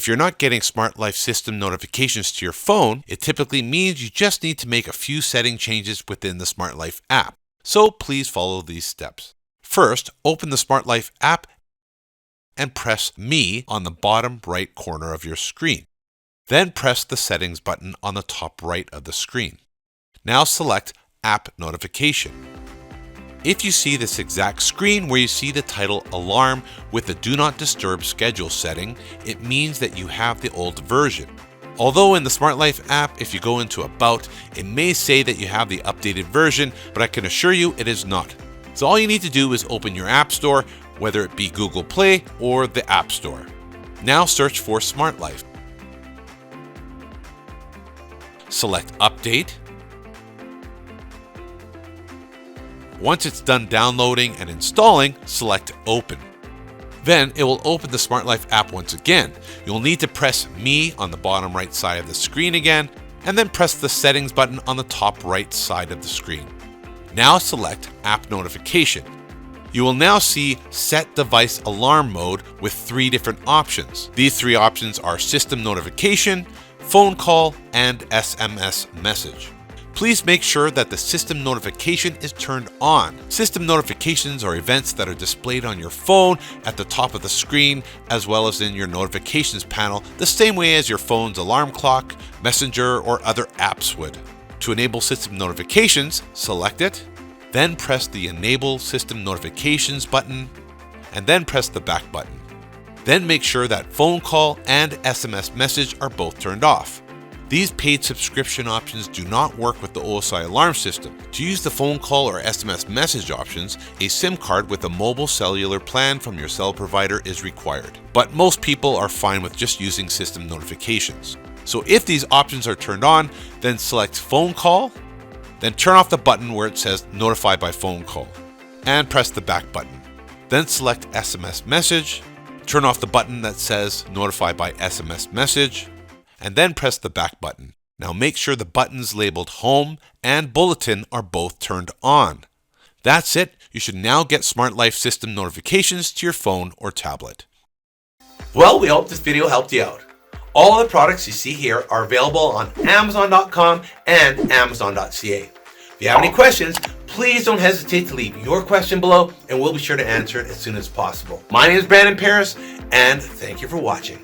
If you're not getting Smart Life System notifications to your phone, it typically means you just need to make a few setting changes within the Smart Life app. So please follow these steps. First, open the Smart Life app and press Me on the bottom right corner of your screen. Then press the Settings button on the top right of the screen. Now select App Notification. If you see this exact screen where you see the title Alarm with the Do Not Disturb schedule setting, it means that you have the old version. Although in the Smart Life app, if you go into About, it may say that you have the updated version, but I can assure you it is not. So all you need to do is open your App Store, whether it be Google Play or the App Store. Now search for Smart Life. Select Update. Once it's done downloading and installing, select Open. Then it will open the Smart Life app once again. You'll need to press Me on the bottom right side of the screen again, and then press the Settings button on the top right side of the screen. Now select App Notification. You will now see Set Device Alarm Mode with 3 different options. These 3 options are System Notification, Phone Call, and SMS Message. Please make sure that the system notification is turned on. System notifications are events that are displayed on your phone at the top of the screen, as well as in your notifications panel, the same way as your phone's alarm clock, messenger, or other apps would. To enable system notifications, select it, then press the Enable System Notifications button, and then press the back button. Then make sure that phone call and SMS message are both turned off. These paid subscription options do not work with the OSI alarm system. To use the phone call or SMS message options, a SIM card with a mobile cellular plan from your cell provider is required. But most people are fine with just using system notifications. So if these options are turned on, then select Phone Call, then turn off the button where it says Notify by Phone Call, and press the back button. Then select SMS Message, turn off the button that says Notify by SMS Message, and then press the back button. Now make sure the buttons labeled Home and Bulletin are both turned on. That's it. You should now get Smart Life System notifications to your phone or tablet. Well, we hope this video helped you out. All of the products you see here are available on Amazon.com and Amazon.ca. If you have any questions, please don't hesitate to leave your question below and we'll be sure to answer it as soon as possible. My name is Brandon Paris and thank you for watching.